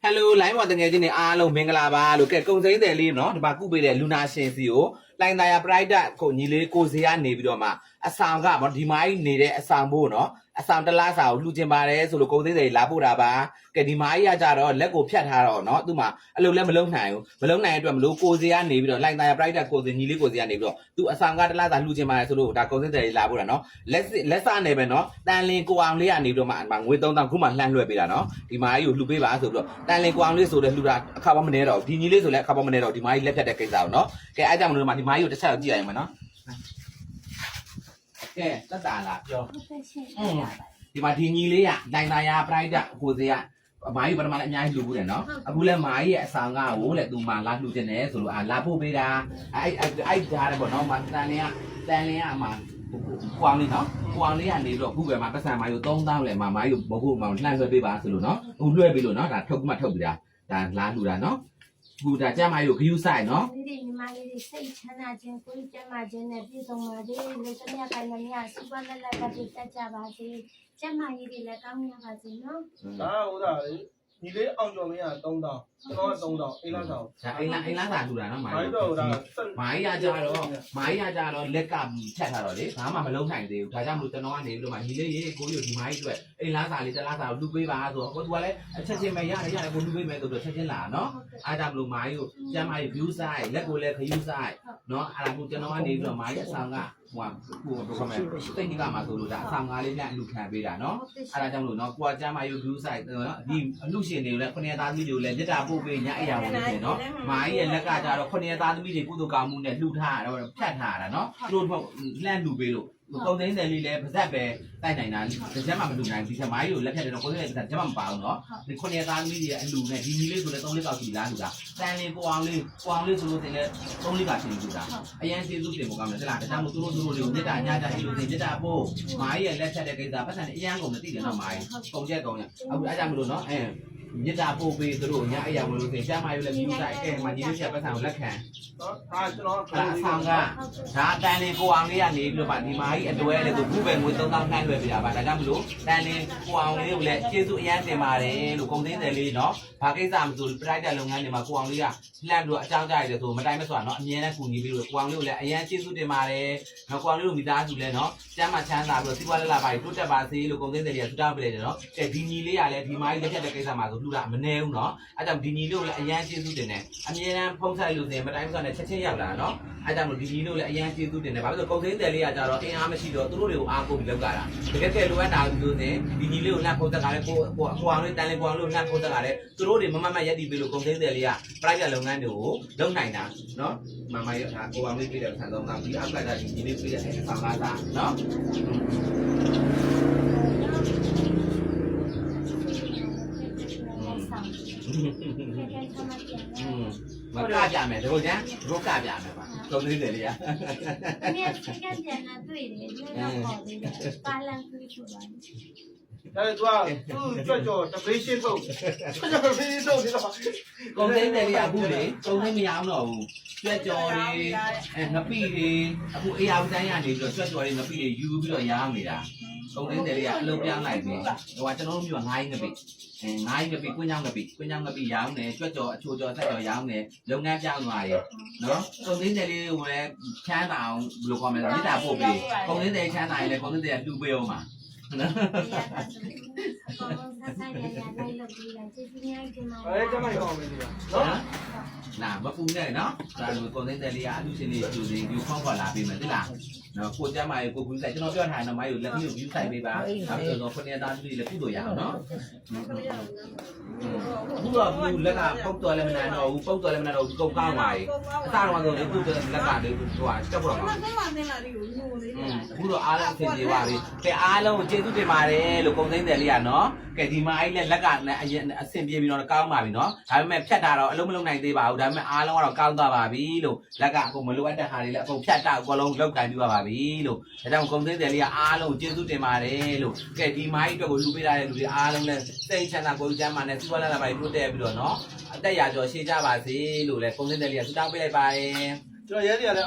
Hello လိုင်းပေါ်တကယ်ချင်းနေအားလုံးမင်္ဂလာပါလို့ကဲကုံစိမ့်တယ်လေးနော်ဒီမှာကုပေးတဲ့လူနာရှင်စီကိုလိုင်းသားရ pride ကိုညီလေးကိုစီကနေပြီးတော့မှအဆောင်ကဗောဒီမိုင်းနေတဲ့အဆောင်ဖို့နော်အဆောင်တလားစာကိုလှူကျင်ပါတယ်ဆိုလို့ကုံစိမ့်တယ်လာပို့တာပါကဲဒီမိုင်းရကြတော့လက်ကိုဖြတ်ထားတော့နော်သူ့မှာအလုပ်လည်းမလုပ်နိုင်ဘူးမလုပ်နိုင်တဲ့အတွက်မလို့ကိုစီကနေပြီးတော့လိုင်းသားရ pride ကိုစီညီလေးကိုစီကနေပြီးတော့သူအဆောင်ကတလားစာလှူကျင်ပါတယ်ဆိုလို့ဒါကုံစိမ့်တယ်လာပို့တာနော်လက်စနေပဲနော်တန်လင်ကိုအောင်လေးကနေပြီးတော့မှငွေ3000ခုမှလှမ်းလွှဲပေးတာနော်ဒီမိုင်းကိုလှူပေးပါဆိုပြီးတော့တန်လင်ကိုအောင်လေးဆိုတဲ့လှူတာအခါမနေတော့ဒီညီလေးဆိုလည်းအခါမနေတော့ဒီမိုင်းလက်ဖြတ်တဲ့ကိစ္စကိုနော်ကဲအဲ့ကြောင့်မလို့ဒီမိုင်းကိုတစ်ချက်တော့ကြည့်ရရင်မနော်ကဲတက်တာလားပြောဒီမှာဒီညီလေးကလိုင်းသားရ pride ကိုစီကအမိုင်းပထမလည်းအများကြီးလှူဘူးတယ်နော်အခုလည်းမိုင်းရဲ့အဆောင်ကဟိုလေသူမှလာလှူတင်တယ်ဆိုလို့လာဖို့ပေးတာအဲ့ကြားတယ်ပေါ့နော်တန်လင်းကအမှကွာလေးနော်ကွာလေးကနေတော့ခုပဲမှာပတ်စံမိုင်းကို3000လဲမှာမိုင်းကိုမဟုတ်မှလှမ်းဆွဲပေးပါဆိုလို့နော်ဟိုလွှဲပေးလို့နော်ဒါထုတ်မှထုတ်ပြီးတာဒါလာလှူတာနော်ခုဒါကျမကြီးကိုဂယူးဆိုင်နော်ဒီညီမလေးတွေစိတ်ချမ်းသာခြင်းကိုယ်ကျမ်းမာခြင်းနဲ့ပြည့်စုံပါစေလို့တမယကိုင်းမမြစူပါလက်လက်ကပြတ်ကြပါစေကျမ်းမာရေးတွေလည်းကောင်းရပါစေနော်ဒါဟုတ်တာလေညီလေးအောင်ကျော်မင်းက3000ကျွန်တော်က3000အိမ်လာဆောင်ဒါအိမ်လာစာလှူတာနော်မိုင်းတော့ဒါမိုင်းရကြတော့လက်ကဖြတ်ထားတော့လေဘာမှမလုံးနိုင်သေးဘူးဒါကြောင့်မလို့ကျွန်တော်ကနေပြီးတော့မှညီလေးရေကိုကြီးဒီမိုင်းအတွက်အိမ်လာစာလေးတလားစာကိုလှူပေးပါဆိုတော့ဟိုသူကလည်းအချက်ချင်းပဲရတယ်ကိုလှူပေးမယ်ဆိုတော့ချက်ချင်းလာနော်အားကြောင့်မလို့မိုင်းကိုကျမ်းမိုင်း view ဆိုင်လက်ကိုလည်းခယူးဆိုင်နော်အဲ့ဒါကိုကျွန်တော်ကနေပြီးတော့မိုင်းရဲ့အဆောင်ကဟိုဘယ်လိုခေါ်မလဲတိတ်ကြီးကမှဆိုလို့ဒါအဆောင်ကားလေးနဲ့အလူခံပေးတာနော်အဲ့ဒါကြောင့်မလို့နော်ကိုကကျမ်းမိုင်း view ဆိုင်နော်ဒီအလူရှင်တွေကိုလည်းခုနှစ်သားသမီးတွေကိုလည်းမြတ်တာပို့ပေးညအရာဝင်နေနော်မိုင်းရဲ့လက်ကကြတော့ခုနှစ်သားသမီးတွေကုသိုလ်ကောင်းမှုနဲ့လှူထားတာဖြတ်ထားတာနော်သူတို့လှမ်းလှူပေးလို့ကုံသိန်းတယ်လေးလည်းပါဇက်ပဲတိုက်နိုင်တာတစ်ချက်မှမလှူနိုင်ဘူးဒီချက်မိုင်းကိုလက်ဖြတ်တယ်တော့ကိုယ်လည်းတစ်ချက်မှမပါဘူးနော်ဒီခုနှစ်သားသမီးတွေအလူနဲ့ဒီညီလေးဆိုလည်း3လေးကောက်စီလားလှူတာတန်လေးကိုအောင်လေးဆိုလို့တင်လည်း3လေးပါချင်းလှူတာအရင်စီစုတင်ဖို့ကောင်းတယ်လားတခြားမို့သူတို့တွေကိုမြတ်တာညတာဟိလို့တင်မြတ်တာပို့မိုင်းရဲ့လက်ဖြတ်တဲ့ကိစ္စပတ်စံအရင်ကုန်မသိတယ်နော်မိုင်းကုန်ချက်ကုန်ရအခုအဲ့ကြောင့်မလို့နော်မြစ်တာပို့ပေးသူတို့ညအရာမလို့သိရှားမရွေးလည်းမြူးဆိုင်ကဲမှာညီလေးချက်ပတ်စံကိုလက်ခံနော်ဒါကျွန်တော်အဆောင်ကဒါတန်လင်းကိုအောင်လေးကနေပြီးတော့ဗာဒီမာကြီးအတွဲလေသူခုပဲငွေ3000ခန့်လွယ်ပြတာဗာဒါကြောင့်မလို့တန်လင်းကိုအောင်လေးကိုလည်းကျေးဇူးအရန်တင်ပါတယ်လို့ကုန်သိန်းတယ်လေးနော်ဘာကိစ္စမဆိုပရိုက်တာလုပ်ငန်းတွေမှာကိုအောင်လေးကလှမ်းပြီးတော့အကြောင်းကြားရတယ်ဆိုမတိုင်းမစွာနော်အမြဲတမ်းကူညီပြီးတော့ကိုအောင်လေးကိုလည်းအရန်ကျေးဇူးတင်ပါတယ်နော်ကိုအောင်လေးတို့မိသားစုလည်းနော်ကျမ်းမှာချမ်းသာပြီးတော့စီးပွားလက်လာပါတိုးတက်ပါစေလို့ကုန်သိန်းတယ်လေးကဆုတောင်းပေးတယ်နော်တဲ့ဒီညီလေးကလည်းဒီမာကြီးလက်ဖြတ်တဲ့ကိစ္စမှာဆိုလှူတာမနေဘူးနော်အဲ့ကြောင့်ဒီညီလေးကိုလည်းအရန်ကျေးဇူးတင်တယ်အမြဲတမ်းဖုန်းဆိုင်လို့ဆိုရင်မတိုင်းမစွာနဲ့ချက်ချင်းရောက်လာနော်အဲ့ကြောင့်ဒီညီလေးကိုလည်းအရန်ကျေးဇူးတင်တယ်ဘာလို့ဆိုကုန်သိန်းတယ်လေးကကြတော့အင်အားမရှိတော့သူတို့တွေကိုအားကိုးပြီးလောက်ကြတာတကယ်ကဲလိုအပ်တာလို့ဆိုရင်ဒီညီလေးကိုလှမ်းဖုန်းတက်ကလည်းကိုအောင်လေးတန်လေးကိုအောင်လို့လှမ်းဖုန်းတက်ကလည်းသူတို့တွေမမရက်တည်ပြီးလို့ကုန်သိန်းတယ်လေးက private လုပ်ငန်းတွေကိုလုပ်နိုင်တာနော်မမရတာကိုအောင်လေးပြတဲ့ဆန်ဆုံးကဒီအောက်ကတာဒီညီလေးပြတဲ့အဆောင်ကားသားနော်မကကြမယ်တို့ကျန်တို့ကကြမယ်ပါကုန်သိန်းတယ်လေးကအမေကပြန်လာတွေ့တယ်လည်းတော့ပေါ်သေးတယ်ပါလန်ကူချူပါဒါသူကသူ့ကြွကြော်တပေးရှင်းထုတ်တပေးရှင်းထုတ်ဒီတော့ကုန်သိန်းတယ်လေးကအခုလေကုန်သိန်းမရအောင်တော့ဘူးကြွက်ကြော်တွေငပိတွေအခုအေးအောင်တိုင်းရနေပြီးတော့ကြွက်ကြော်တွေငပိတွေယူပြီးတော့ရောင်းနေတာကုန်သိန်းတယ်လေးကအလုပ်ပြောင်းလိုက်ပြီဟိုကကျွန်တော်တို့မျိုးငိုင်းငပိငိုင်းငပိကွင်းချောင်းငပိရောင်းနေကြွက်ကြော်အချိုကြော်ဆက်ကြော်ရောင်းနေလုပ်ငန်းပြောင်းသွားတယ်နော်ကုန်သိန်းတယ်လေးကိုလည်းချမ်းသာအောင်ဘယ်လိုခေါ်မလဲမြစ်တာပို့ပြီးကုန်သိန်းတယ်ချမ်းသာရင်လည်းကုန်သိန်းတယ်လှူပေးအောင်ပါနော်ကျမကောင်းပြီနော်နာမပူနဲ့နော်ဒါလိုကုန်သိန်းတယ်လေးကအလူရှင်လေးကျူစီဒီဖောက်ခေါ်လာပေးမယ်တိလားနော်ကိုကျမ်းမာရေကိုဘူးဆိုင်ကျွန်တော်ပြောထားတယ်နော်မိုင်းကိုလက်ပြီး view ဆိုင်ပေးပါအဲ့တော့ခုနှစ်သားလေးလည်းကုသိုလ်ရအောင်နော်ဘူးတော့ဘူးလက်ကပုတ်တော်လည်းမနာတော့ဘူးပုတ်တော်လည်းမနာတော့ဘူးကုန်ကောင်းပါလေအစတော့ဆိုလေဘူးလက်ကလေးဟိုတက်ဖို့တော့ဘူးတော့အားလုံးအဆင်ပြေပါပြီကဲအားလုံးကိုကျေးဇူးတင်ပါတယ်လို့ကုန်သိန်းတယ်လေးကနော်ကဲဒီမှာအဲ့လက်ကလည်းအဆင်ပြေပြီးတော့ကောင်းပါပြီနော်ဒါပေမဲ့ဖြတ်တာတော့အလုံးမလုံးနိုင်သေးပါဘူးဒါပေမဲ့အားလုံးကတော့ကောင်းသွားပါပြီလို့လက်ကအခုမလိုအပ်တဲ့ဟာတွေလည်းအကုန်ဖြတ်တာအကုန်လုံးလောက်ကန်ပြပါပြီလို့ဒါကြောင့်ကုန်သိန်းတယ်လေးကအားလုံးကျေးဇူးတင်ပါတယ်လို့ကဲဒီမိုင်းအတွက်ကိုလူပေးထားတဲ့လူတွေအားလုံးလည်းစိတ်ချမ်းသာကိုယ်ကျမ်းမာနဲ့စီးပွားလာပါတိုးတက်ပြီးတော့နော်အသက်ရာကျော်ရှေ့ကြပါစေလို့လည်းကုန်သိန်းတယ်လေးကဆုတောင်းပေးလိုက်ပါတယ်ကျွန်တော်ရဲစီကလည်း